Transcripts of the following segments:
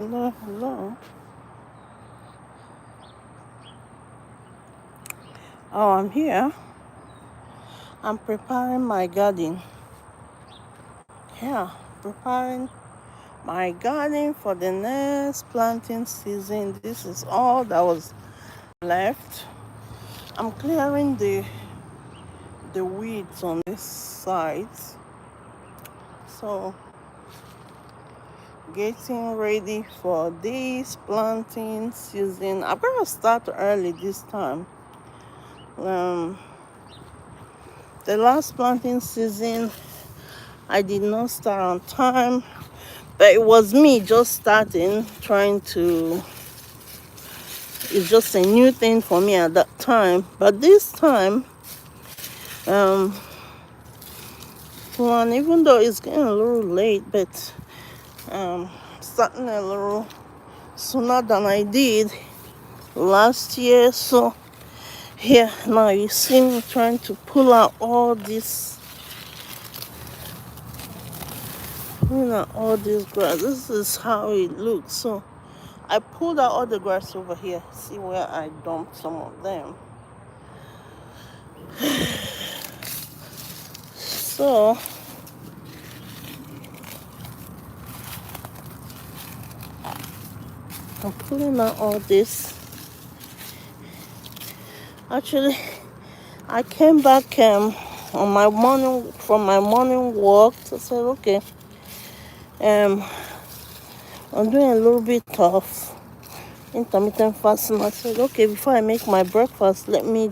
Hello, hello. Oh, I'm here. I'm preparing my garden. Yeah, preparing my garden for the next planting season. This is all that was left. I'm clearing the weeds on this side. So getting ready for this planting season. I'm gonna start early this time. Um the last planting season I did not start on time. But it was me just starting, trying to, it's just a new thing for me at that time. But this time, um, one, even though it's getting a little late, but starting a little sooner than I did last year. So here, now you see me trying to pull out all this, grass. This is how it looks. So I pulled out all the grass over here. See where I dumped some of them. So I'm pulling out all this. Actually, I came back on my morning from my morning walk. So I said, okay, um, I'm doing a little bit of intermittent fasting. I said, okay, before I make my breakfast, let me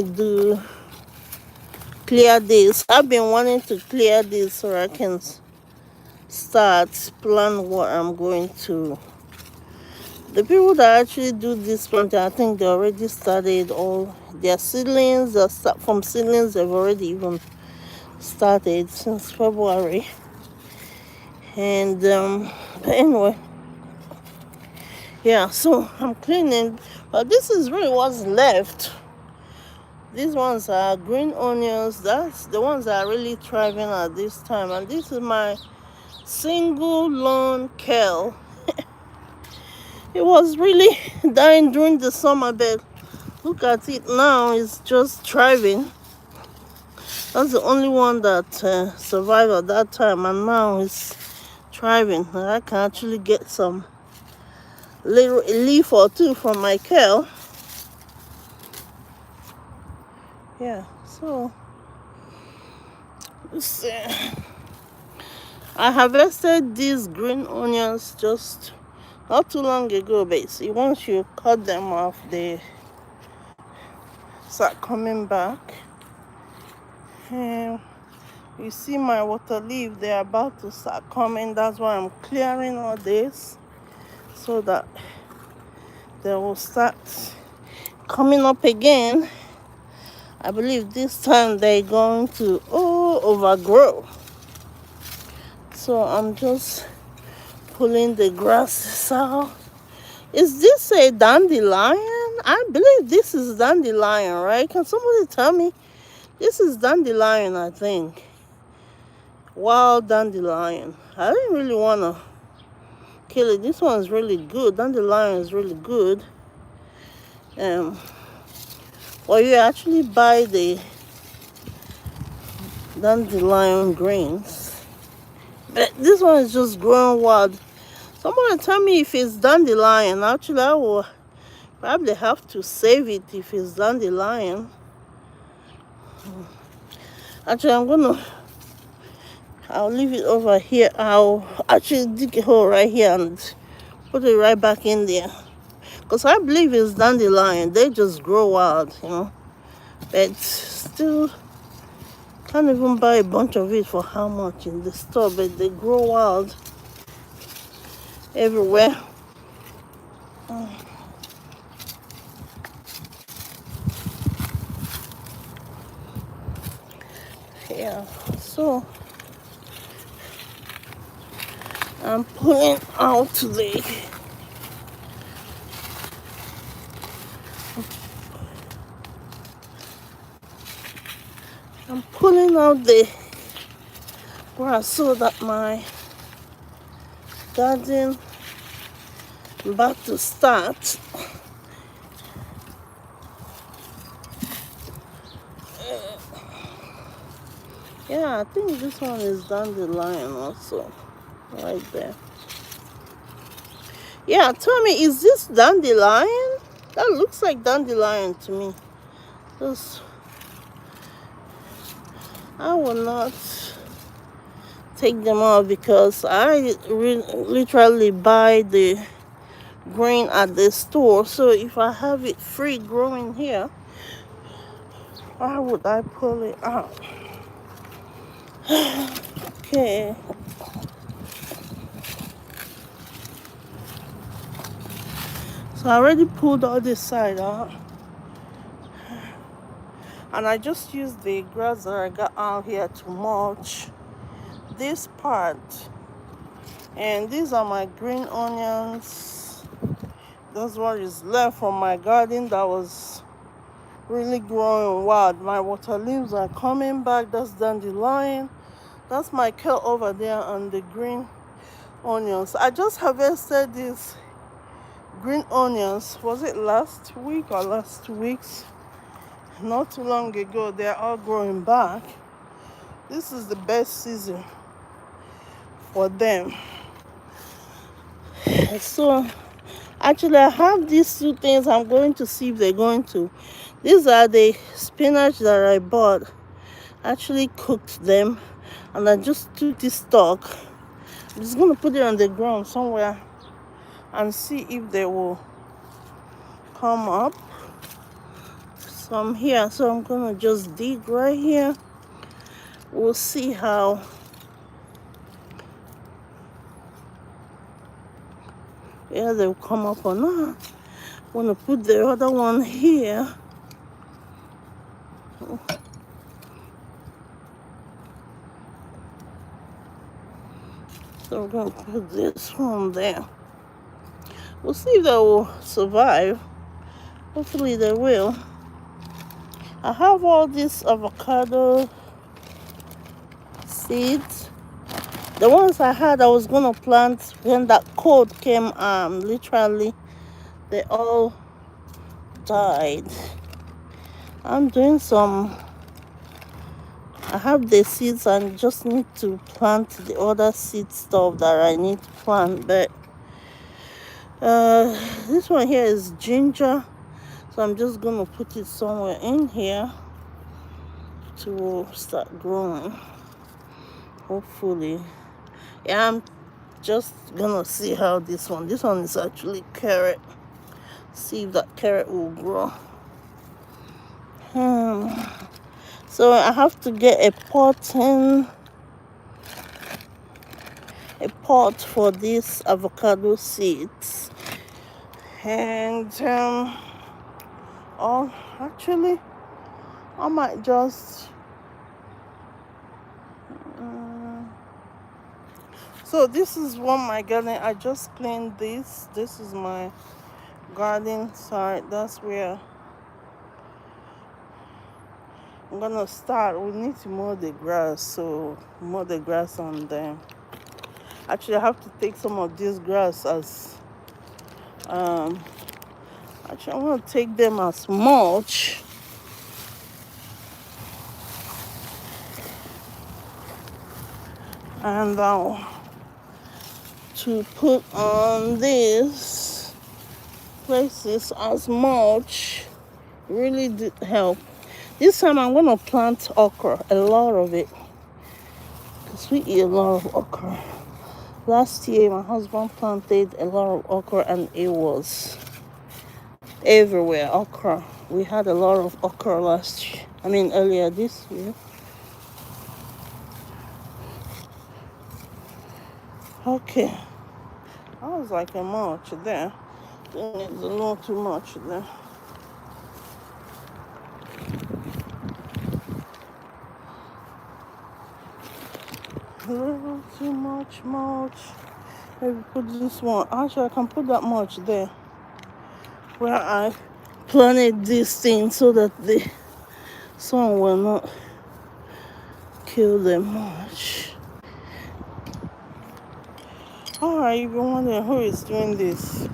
do clear this. I've been wanting to clear this so I can start plan what I'm going to. The people that actually do this planting, I think they already started all their seedlings. From seedlings, they've already even started since February. And but anyway, yeah. So I'm cleaning, but this is really what's left. These ones are green onions. That's the ones that are really thriving at this time. And this is my single lawn kale. It was really dying during the summer, but look at it now. It's just thriving. That's the only one that survived at that time, and now it's thriving. And I can actually get some little leaf or two from my kale. Yeah, so I harvested these green onions just not too long ago, but see, once you cut them off, they start coming back. And you see my water leaf, they're about to start coming. That's why I'm clearing all this so that they will start coming up again. I believe this time they're going to overgrow. So I'm just pulling the grasses out. Is this a dandelion? I believe this is dandelion, right? Can somebody tell me? This is dandelion, I think. Wild dandelion. I didn't really want to kill it. This one's really good. Dandelion is really good. Or you actually buy the dandelion greens. But this one is just growing wild. Someone tell me if it's dandelion. Actually, I will probably have to save it if it's dandelion. Actually, I'll leave it over here. I'll actually dig a hole right here and put it right back in there. Because I believe it's dandelion. They just grow wild, But still, can't even buy a bunch of it for how much in the store. But they grow wild everywhere. Yeah, so I'm pulling out today. I'm pulling out the grass so that my garden about to start. Yeah, I think this one is dandelion also, right there. Yeah, tell me, is this dandelion? That looks like dandelion to me. Just, I will not take them out because I literally buy the green at the store. So if I have it free growing here, why would I pull it out? Okay. So I already pulled all this side out. And I just used the grass that I got out here to mulch this part. And these are my green onions. That's what is left from my garden that was really growing wild. My water leaves are coming back. That's dandelion. That's my kale over there and the green onions. I just harvested these green onions. Was it last week or last 2 weeks? Not too long ago. They're all growing back. This is the best season for them. So actually I have these two things. I'm going to see if they're going to. These are the spinach that I bought. I actually cooked them and I just took this stalk. I'm just going to put it on the ground somewhere and see if they will come up. Some here, so I'm going to just dig right here. We'll see how they'll come up or not. I'm going to put the other one here. So I'm going to put this one there. We'll see if they will survive. Hopefully they will. I have all these avocado seeds. The ones I had I was going to plant when that cold came, literally they all died. I'm doing some, I have the seeds and just need to plant the other seed stuff that I need to plant. But this one here is ginger, so I'm just gonna put it somewhere in here to start growing, hopefully. Yeah, I'm just gonna see how this one is actually carrot. See if that carrot will grow. So I have to get a pot for these avocado seeds. And actually I might just so this is one my garden. I just cleaned this. This is my garden side. That's where I'm gonna start. We need to mow the grass, so mow the grass on them. Actually I have to take some of this grass as actually I want to take them as mulch. And to put on these places as mulch really did help. This time I'm going to plant okra, a lot of it, because we eat a lot of okra. Last year my husband planted a lot of okra and it was everywhere. Okra, we had a lot of okra earlier this year. Okay, I was like a mulch there. Then it's a little too much there. A little too much mulch. Maybe put this one. Actually, I can put that much there where I planted this thing so that the sun will not kill them much. Alright, you've been wondering who is doing this.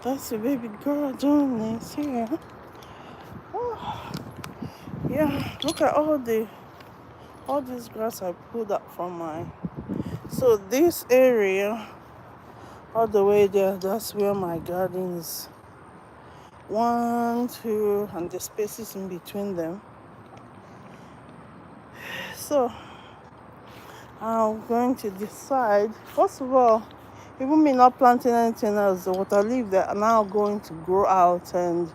That's a baby girl doing this here. Oh, yeah, look at all this grass I pulled up from mine. So this area, all the way there, that's where my garden is. 1, 2, and the spaces in between them. So I'm going to decide, first of all, even me not planting anything else, the water leaf that are now going to grow out, and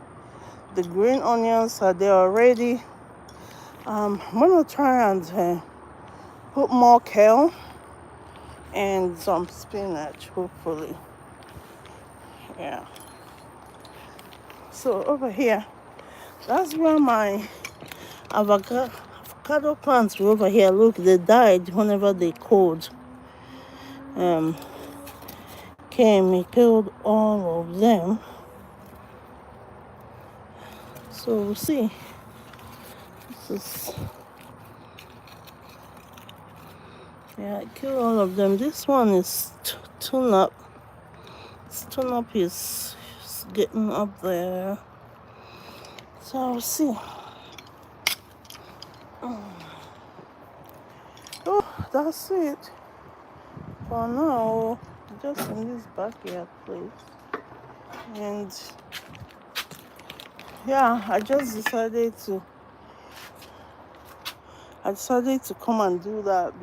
the green onions are there already. I'm gonna try and put more kale and some spinach, hopefully. Yeah. So over here, that's where my avocado plants were over here. Look, they died whenever the cold came. It killed all of them. So we'll see. This is, yeah, I killed all of them. This one is tune up. Tune up is getting up there. So I'll see. Oh, that's it for now. Just in this backyard place. And yeah, I decided to come and do that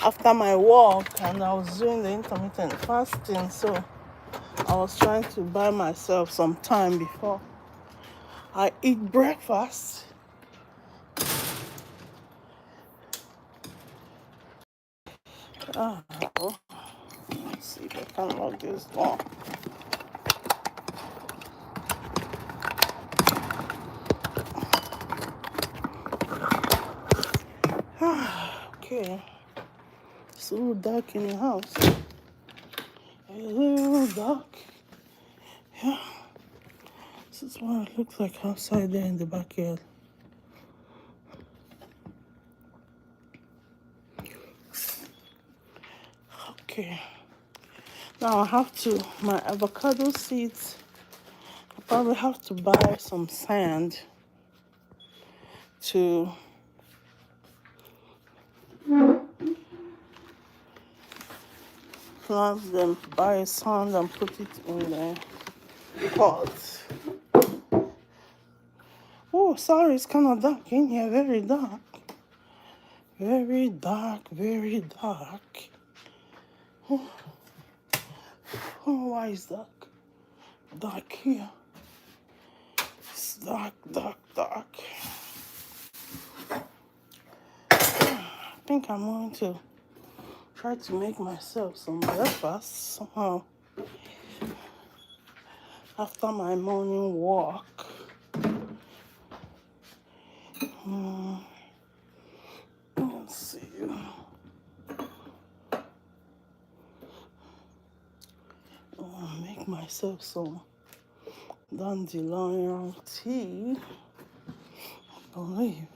after my walk, and I was doing the intermittent fasting, so I was trying to buy myself some time before I eat breakfast. Let's see if I can lock this door. Okay, it's a little dark in the house. A little dark. Yeah, this is what it looks like outside there in the backyard. Okay, now I have my avocado seeds, I probably have to buy some sand to plant them, buy sand and put it in the pot. Oh, sorry, it's kind of dark in here, very dark. Very dark, very dark. Oh, why is dark here? It's dark, dark, dark. I think I'm going to try to make myself some breakfast somehow after my morning walk. Let's see. I'll make myself some dandelion tea, I believe.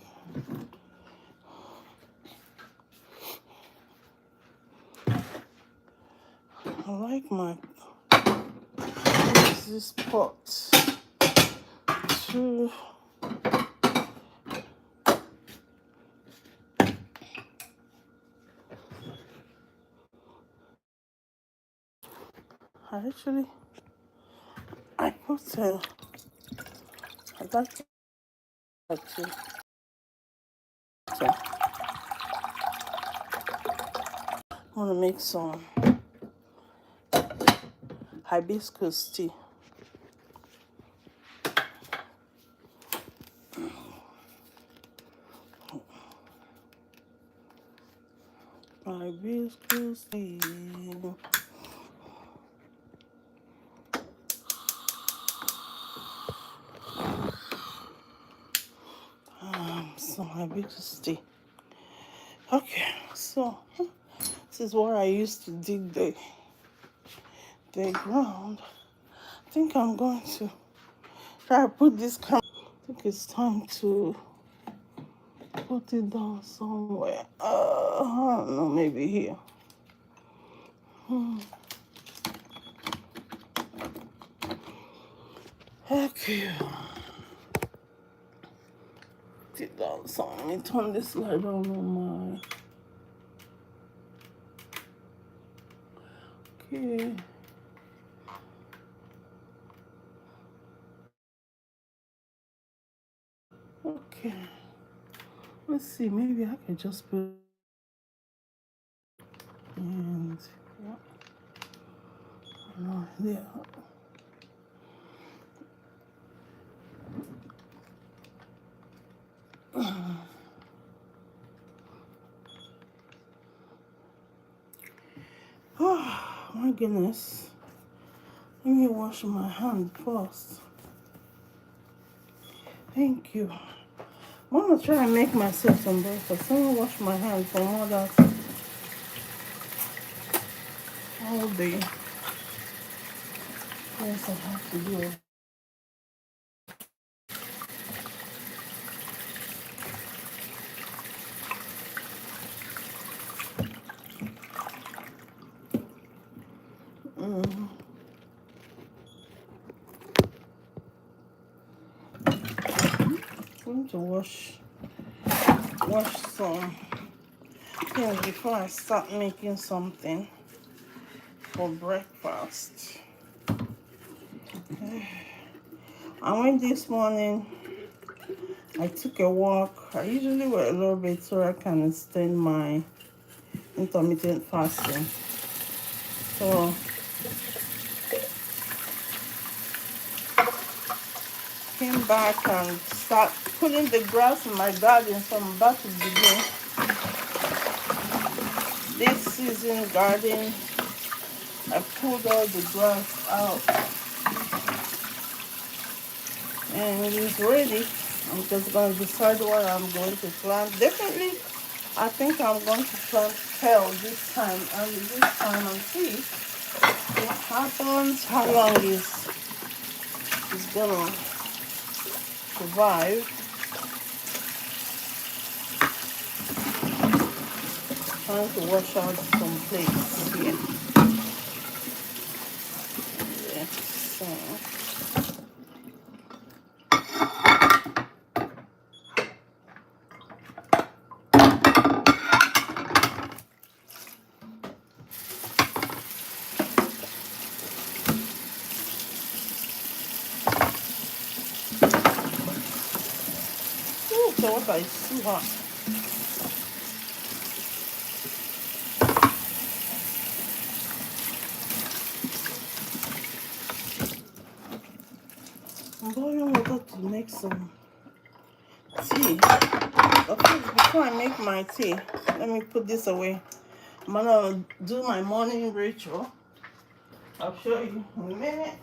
I like this pot to I put I like to so I want to make some hibiscus tea. Hibiscus tea. Some hibiscus tea. Okay, so this is where I used to dig the ground. I think I'm going to try to put this camera. I think it's time to put it down somewhere. I don't know, maybe here. Okay. Sit down some. Let me turn this light on my. Okay. Okay. Let's see. Maybe I can just put and yeah. No, yeah. Oh my goodness. Let me wash my hand first. Thank you. I'm gonna try and make myself some breakfast. I'm gonna wash my hands from all that all day. Yes, I have to do it. I'm going to wash some things before I start making something for breakfast. I went this morning. I took a walk. I usually wait a little bit so I can extend my intermittent fasting. So came back and start putting the grass in my garden, so I'm about to begin this season garden. I pulled all the grass out and it's ready. I'm just going to decide what I'm going to plant. Definitely, I think I'm going to plant kale this time and see what happens, how long it's gonna survive. Trying to wash out some plates here. Yeah, so. Ooh, the water is too hot. I'm boiling water to make some tea. But first, before I make my tea, let me put this away. I'm gonna do my morning ritual. I'll show you in a minute.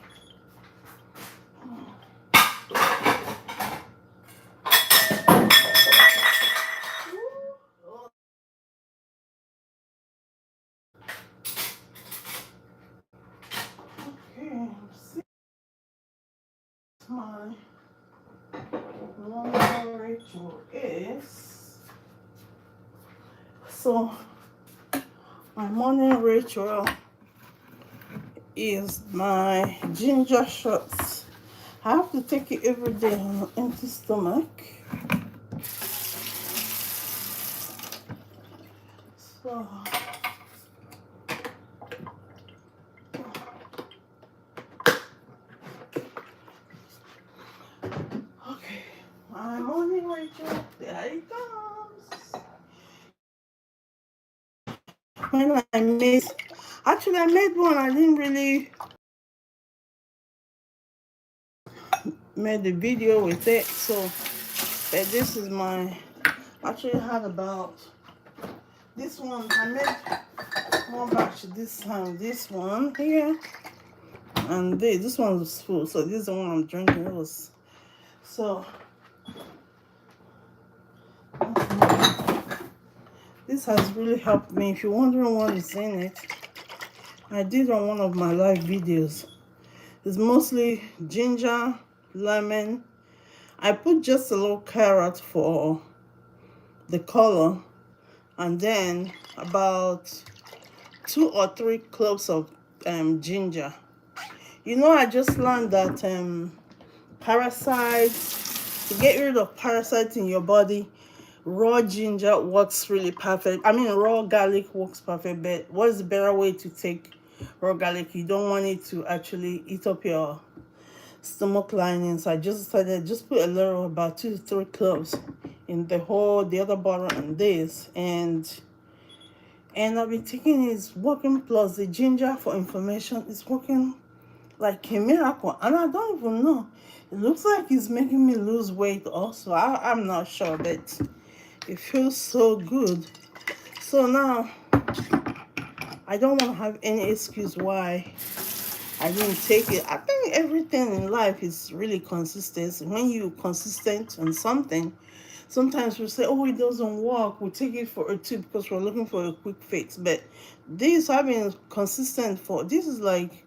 Okay, see my morning ritual is. So my morning ritual is my ginger shots. I have to take it every day on an empty stomach. So okay, my morning ritual, there it comes. When I made, actually I made one, I didn't really made the video with it, so but this is my, actually I had about, this one, I made one batch this time, this one here, and this one was full, so this is the one I'm drinking. It was, so this has really helped me. If you're wondering what is in it, I did on one of my live videos. It's mostly ginger, lemon. I put just a little carrot for the color, and then about 2 or 3 cloves of ginger. You know, I just learned that parasites, to get rid of parasites in your body, raw ginger works really perfect. I mean, raw garlic works perfect, but what is the better way to take raw garlic? You don't want it to actually eat up your stomach lining. So I just decided just put a little, about 2 to 3 cloves in the other bottle and this, and I've been taking it. It's working. Plus the ginger for inflammation is working like a miracle, and I don't even know. It looks like it's making me lose weight also. I'm not sure, but it feels so good. So now I don't want to have any excuse why I didn't take it. I think everything in life is really consistent. When you're consistent on something, sometimes we say, oh, it doesn't work. We take it for a tip because we're looking for a quick fix. But this I've been consistent for. This is like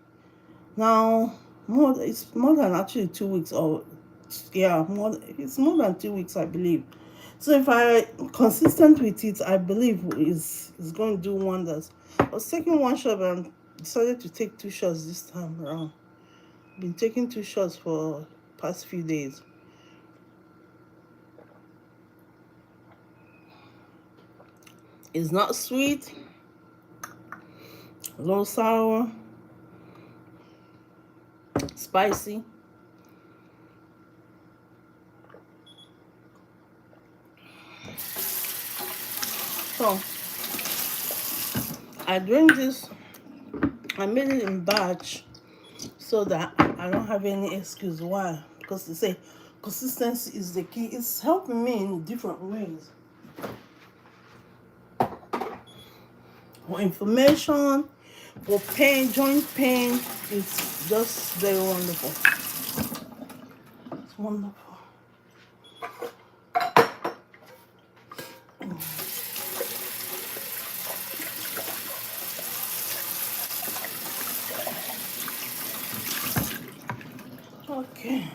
now it's more than actually 2 weeks, or yeah, it's more than 2 weeks, I believe. So if I consistent with it, I believe is going to do wonders. I was taking one shot, but I decided to take 2 shots this time around. Been taking 2 shots for past few days. It's not sweet, a little sour, spicy. So I drink this. I made it in batch so that I don't have any excuse why. Because they say consistency is the key. It's helping me in different ways. For inflammation, for pain, joint pain, it's just very wonderful. It's wonderful. Okay.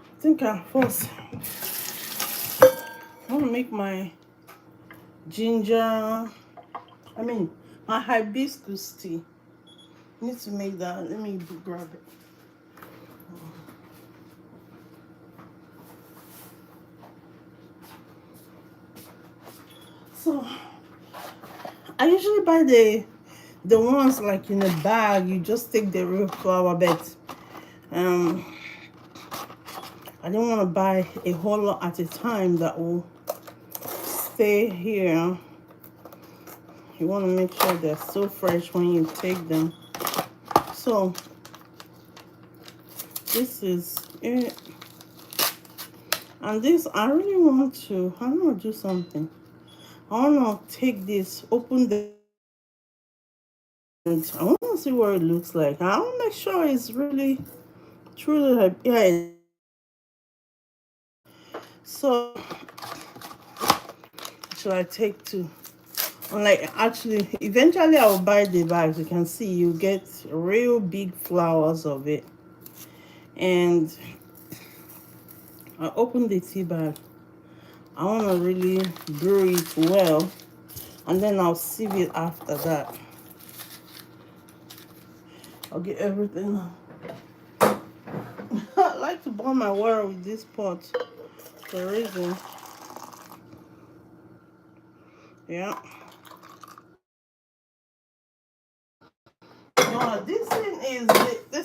I think I first want to make my ginger, I mean my hibiscus tea. Need to make that. Let me grab it. So I usually buy the ones like in a bag. You just take the real flower, but I don't want to buy a whole lot at a time that will stay here. You want to make sure they're so fresh when you take them. So this is it. And this, I really want to do something. I want to take this, open the, and I want to see what it looks like. I want to make sure it's really, truly like, yeah. So, should I take two? Like, actually, eventually I'll buy the bags. You can see you get real big flowers of it. And I open the tea bag. I want to really brew it well, and then I'll sieve it after that. I'll get everything. I like to boil my water with this pot for a reason. Yeah. This thing is the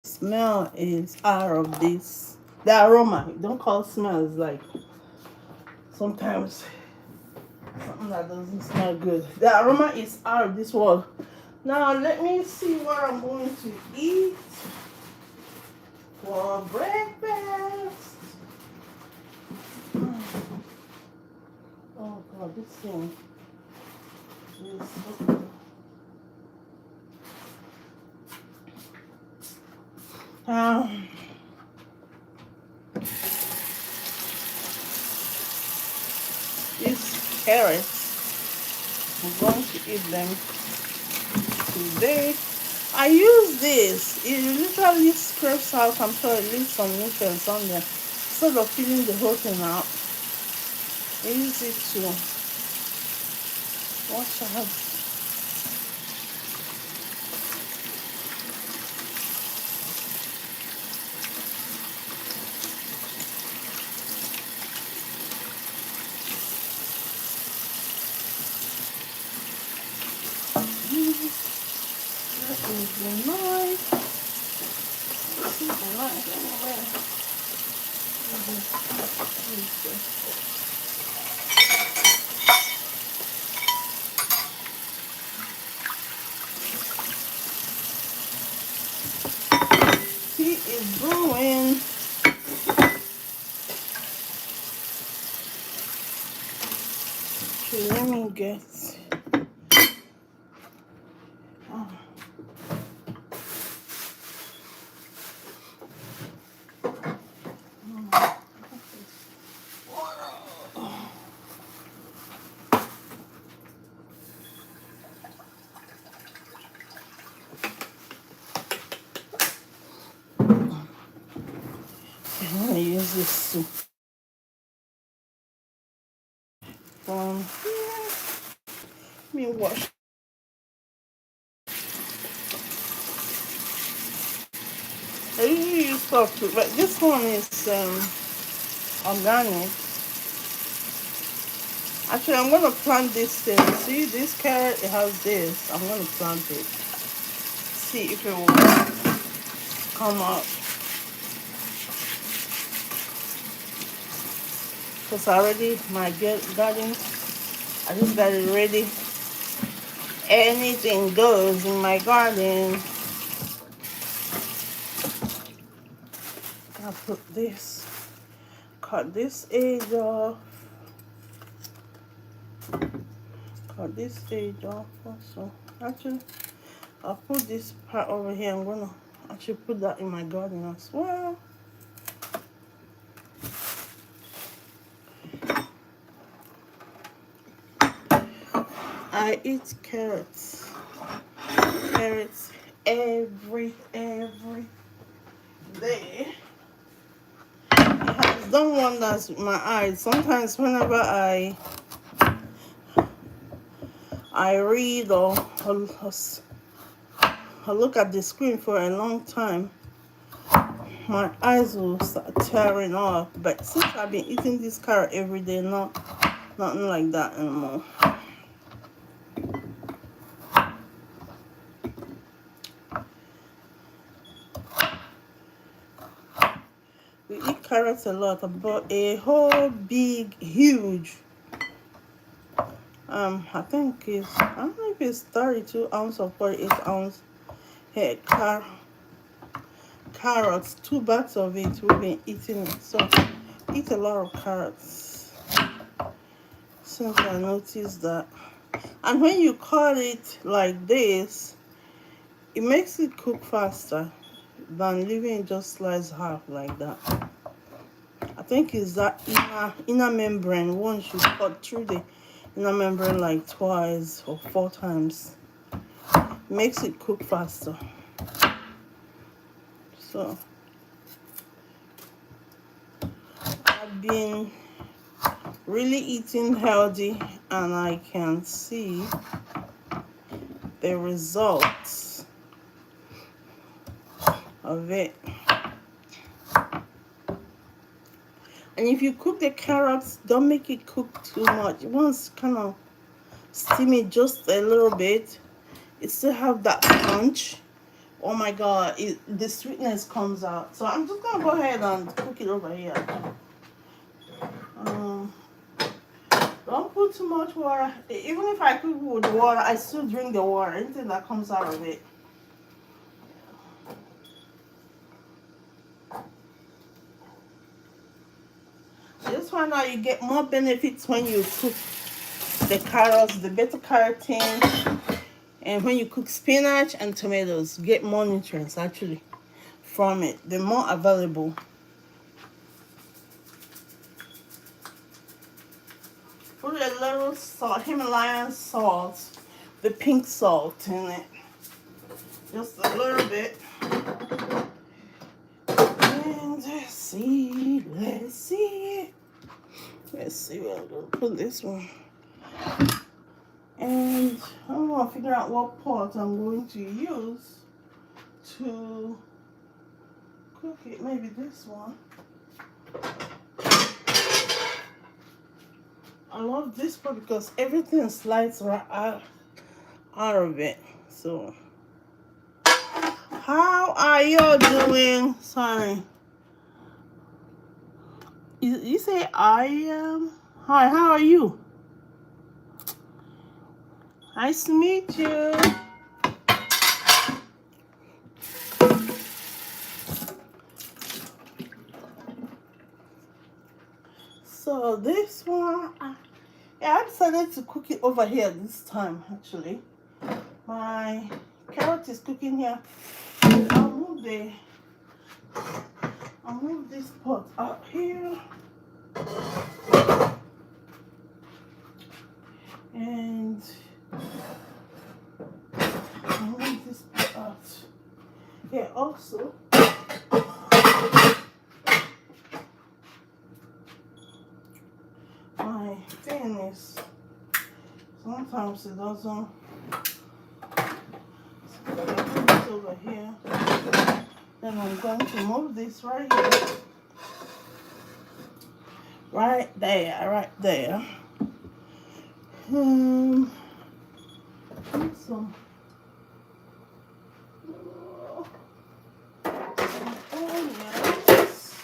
smell is out of this. The aroma, don't call smells like sometimes something that doesn't smell good. The aroma is out of this world. Now let me see what I'm going to eat for breakfast. Oh God, this thing is um, These carrots, I'm going to eat them today. I use this. It literally scrapes out. I'm sure it leaves some nutrients on there. Instead of peeling the whole thing out, I use it to wash out. That is the knife. This is the knife anyway. He is brewing. Okay, let me get. Oh. I'm gonna use this soup from here. Let me wash. I usually use soft food, but this one is organic. Actually, I'm gonna plant this thing. See this carrot? It has this. I'm gonna plant it. See if it will come up. Because already my garden, I just got it ready. Anything goes in my garden. I'll put this, cut this edge off. Cut this edge off also. Actually, I'll put this part over here. I'm gonna actually put that in my garden as well. I eat carrots. Carrots every day. It has done wonders with my eyes. Sometimes whenever I read or look at the screen for a long time, my eyes will start tearing off. But since I've been eating this carrot every day, nothing like that anymore. We eat carrots a lot. I bought a whole big, huge. I think I don't know if it's 32 ounce or 48 ounce head carrots. 2 bags of it. We've been eating it. So eat a lot of carrots. Since I noticed that. And when you cut it like this, it makes it cook faster than leaving it just sliced half like that. I think it's that inner membrane. Once you cut through the inner membrane like twice or 4 times, it makes it cook faster. So I've been really eating healthy, and I can see the results of it. And if you cook the carrots, don't make it cook too much. Once kind of steam it just a little bit, it still have that punch. Oh my god, the sweetness comes out. So I'm just gonna go ahead and cook it over here. Don't put too much water. Even if I cook with water, I still drink the water. Anything that comes out of it. I just find out you get more benefits when you cook the carrots, the beta carotene, and when you cook spinach and tomatoes, get more nutrients actually from it. They're more available. Put a little salt, Himalayan salt, the pink salt in it. Just a little bit. And let's see. Let's see, where I'm gonna put this one. And I'm gonna figure out what pot I'm going to use to cook it. Maybe this one. I love this pot because everything slides right out of it. So, how are you doing? Sorry. You say I am? Hi, how are you? Nice to meet you. So this one, I decided to cook it over here this time actually. My carrot is cooking here. I'll move this pot up here. And I'll move this pot out. Yeah, also. My thing is, sometimes it doesn't. So I put this over here. Then I'm going to move this right here. Right there. Some onions.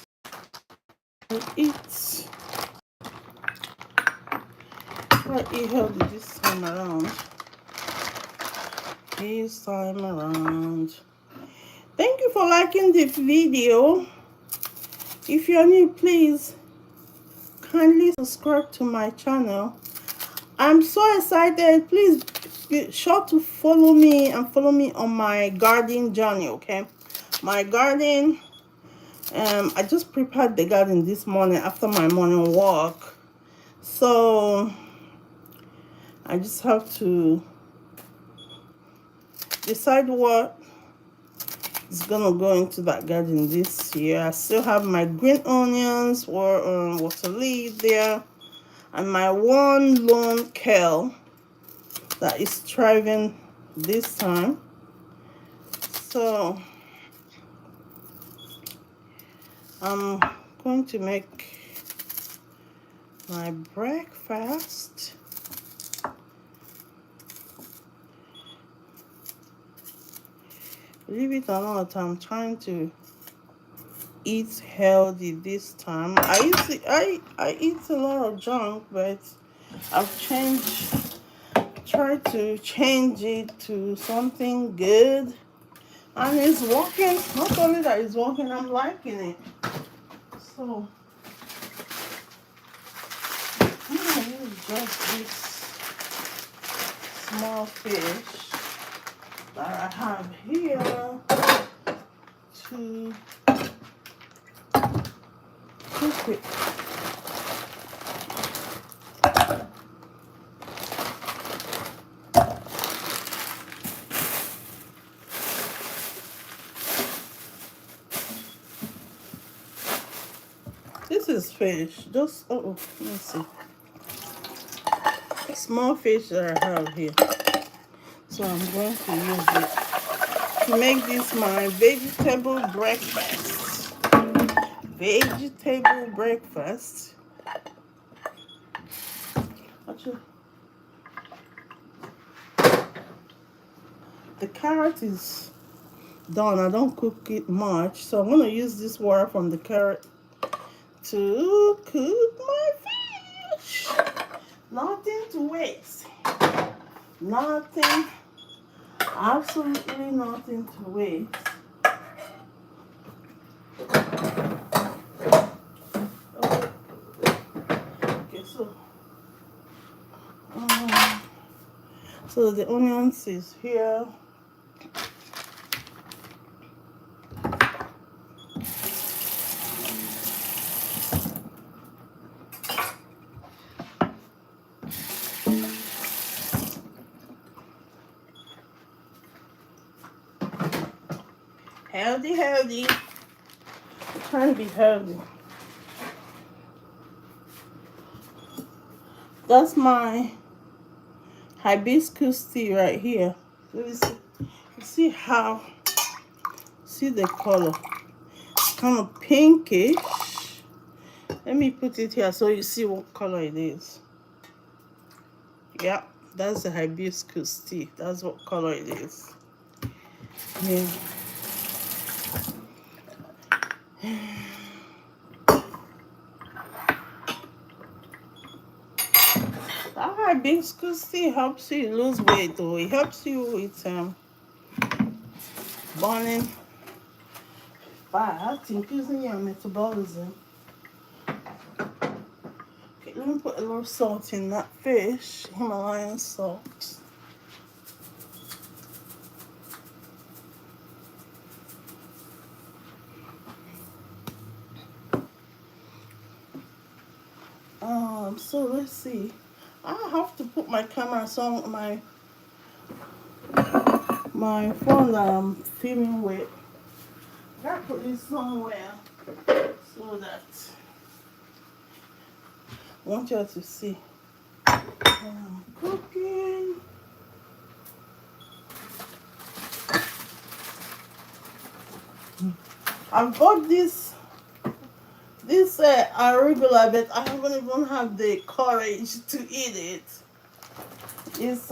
Eat healthy this time around. Thank you for liking this video. If you're new, please kindly subscribe to my channel. I'm so excited. Please be sure to follow me and follow me on my garden journey, okay? My garden, I just prepared the garden this morning after my morning walk. So I just have to decide what is gonna go into that garden this year. I still have my green onions or water leaf there, and my one lone kale that is thriving this time. So I'm going to make my breakfast. Believe it or not, I'm trying to eat healthy this time. I eat a lot of junk, but I've tried to change it to something good, and it's working. Not only that it's working, I'm liking it. So I'm gonna use just this small fish that I have here to cook it. This is fish. Just let me see. A small fish that I have here. So I'm going to use it to make this my vegetable breakfast. Vegetable breakfast. Actually, the carrot is done. I don't cook it much, so I'm gonna use this water from the carrot to cook my fish. Nothing to waste. Nothing. Absolutely nothing to waste. Okay, so the onions is here. Healthy, healthy. I'm trying to be healthy. That's my hibiscus tea right here. Let me see. See how, see the color. It's kind of pinkish. Let me put it here so you see what color it is. Yeah, that's the hibiscus tea. That's what color it is. Yeah. That hibiscus tea helps you lose weight, though. It helps you with burning fat, increasing your metabolism. Okay, let me put a little salt in that fish, Himalayan salt. So let's see. I have to put my camera on my phone that I'm filming with. I gotta put this somewhere so that I want you all to see. I'm cooking. I've got this arugula, but I haven't even have the courage to eat it. It's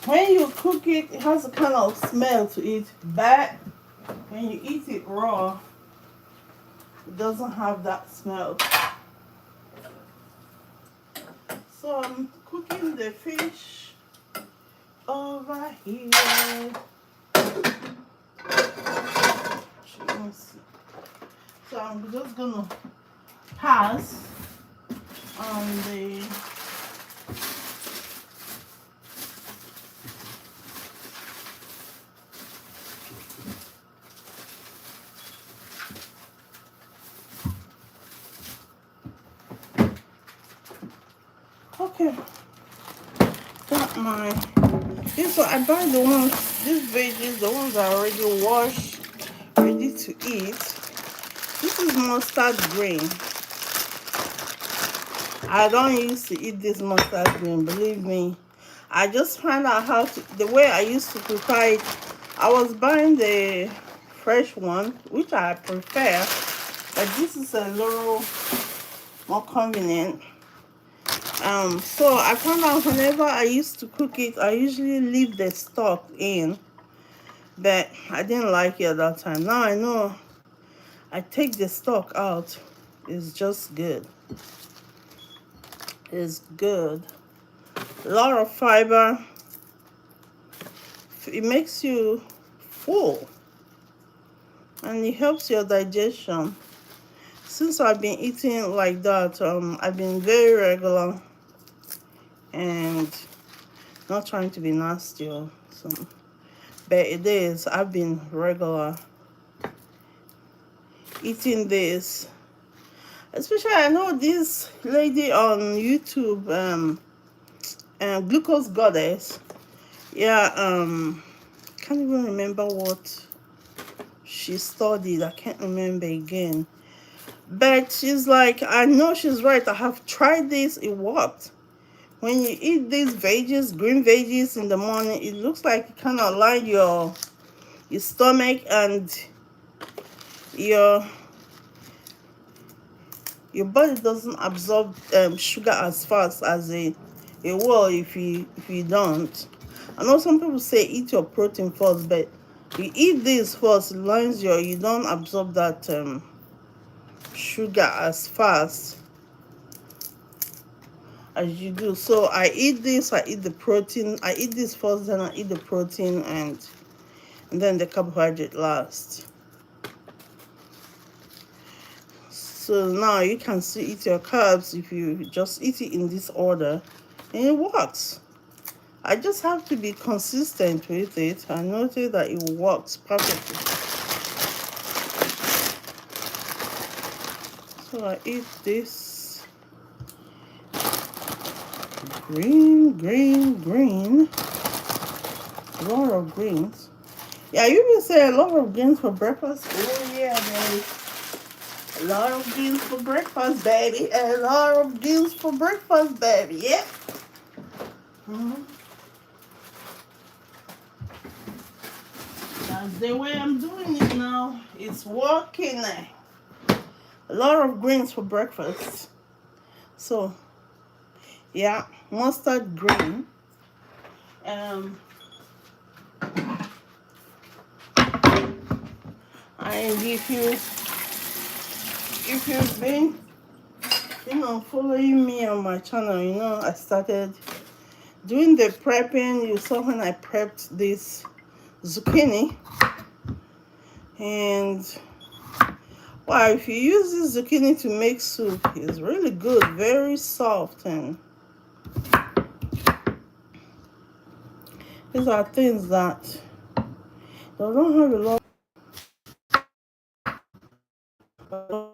when you cook it, it has a kind of smell to it, but when you eat it raw, it doesn't have that smell. So I'm cooking the fish over here. So I'm just gonna pass on the okay. Got my so I buy the ones, these veggies, the ones that are already washed, ready to eat. This is mustard green. I don't used to eat this mustard green, believe me. I just found out how to, the way I used to prepare it. I was buying the fresh one, which I prefer, but this is a little more convenient. So I found out whenever I used to cook it, I usually leave the stock in, but I didn't like it at that time. Now I know I take the stock out. It's just good. It's good. A lot of fiber. It makes you full, and it helps your digestion. Since I've been eating like that, I've been very regular and not trying to be nasty or something, but it is. I've been regular eating this. Especially, I know this lady on YouTube, Glucose Goddess. Yeah, can't even remember what she studied. I can't remember again. But she's like, I know she's right. I have tried this. It worked. When you eat these veggies, green veggies in the morning, it looks like it kind of line your stomach and your body doesn't absorb sugar as fast as it will if you don't. I know some people say eat your protein first, but you eat this first, it lines you don't absorb that sugar as fast as you do. So I eat this, I eat the protein, I eat this first, then I eat the protein, and then the carbohydrate last. So now you can still eat your carbs if you just eat it in this order, and it works. I just have to be consistent with it. I noticed that it works perfectly. So I eat this green, a lot of greens. Yeah, you will say a lot of greens for breakfast. Oh yeah, baby. A lot of greens for breakfast, baby. A lot of greens for breakfast, baby. Yeah. Mm-hmm. That's the way I'm doing it now. It's working. A lot of greens for breakfast. So, yeah, mustard green. Um, and if you've been, following me on my channel, I started doing the prepping. You saw when I prepped this zucchini, and wow, if you use this zucchini to make soup, it's really good, very soft, and these are things that they don't have a lot of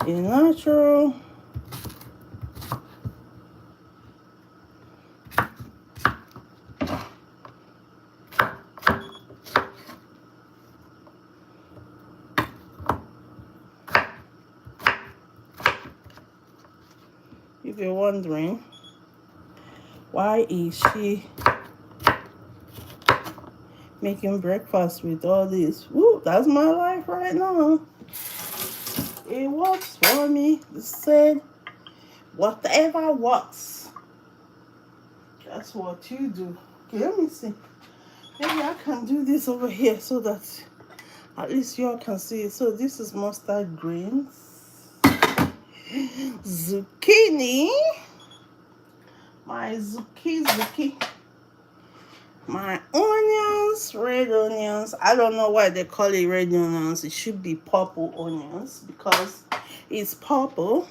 in natural. If you're wondering, why is she making breakfast with all this? Woo, that's my life right now. It works for me. It said, whatever works, that's what you do. Okay, let me see. Maybe I can do this over here so that at least y'all can see it. So this is mustard greens, zucchini, my zucchini, my onions, red onions. I don't know why they call it red onions. It should be purple onions because it's purple.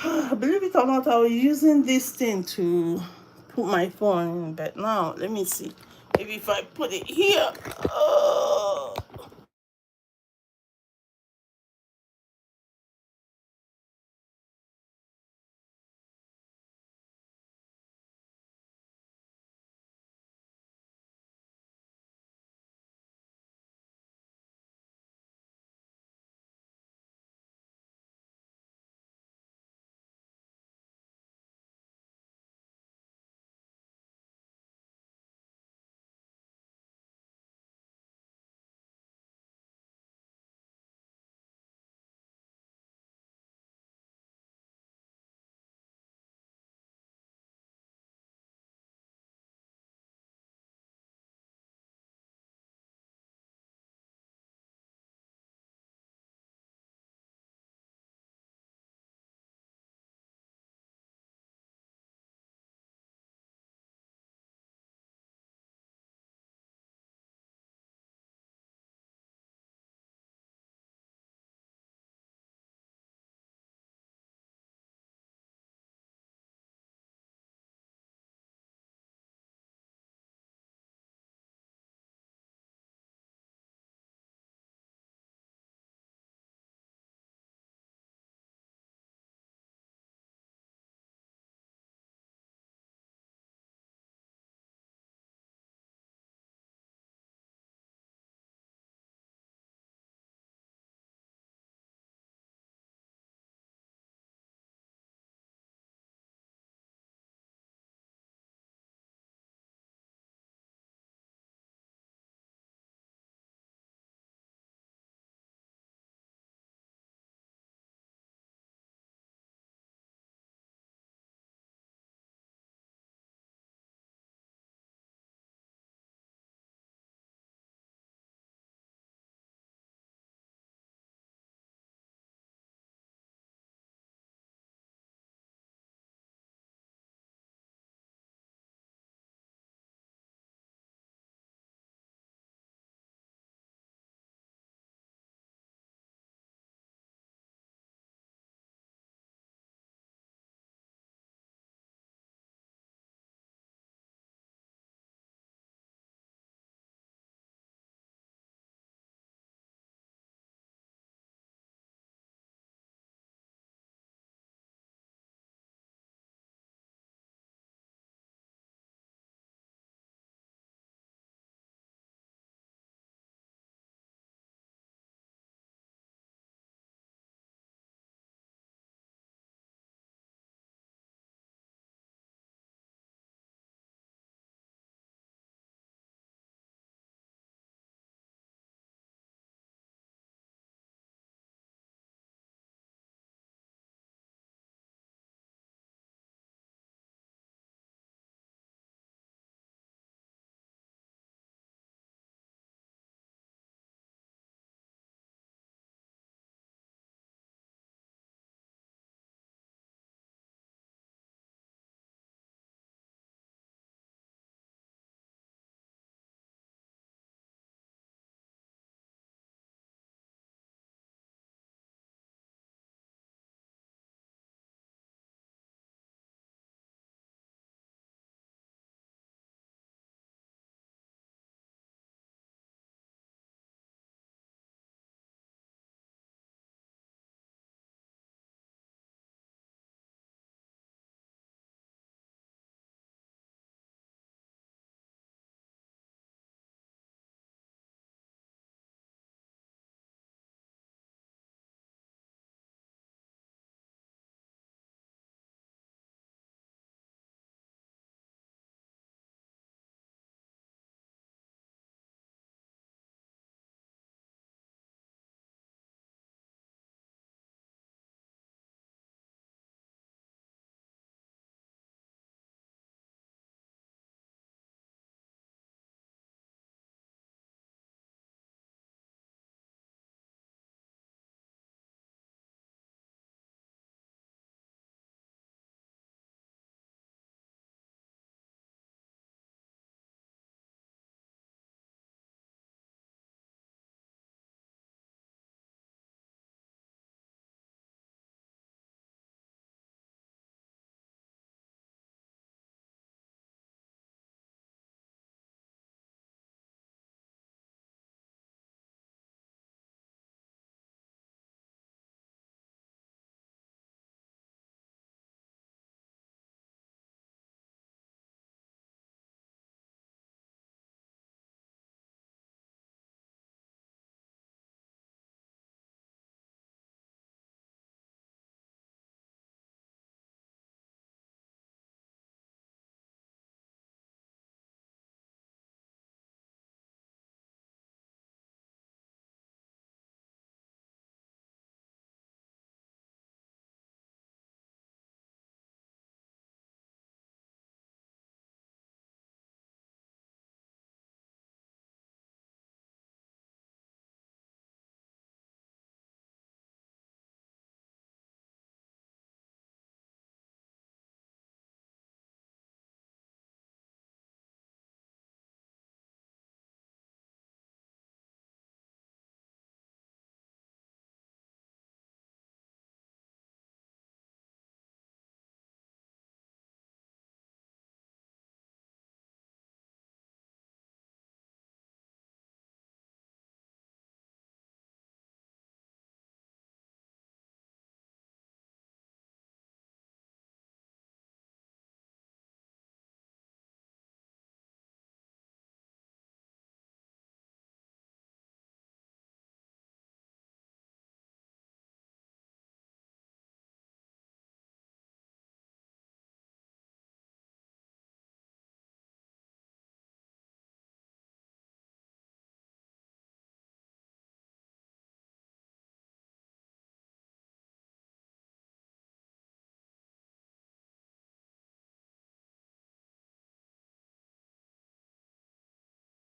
Believe it or not, I was using this thing to put my phone in, but now let me see. Maybe if I put it here.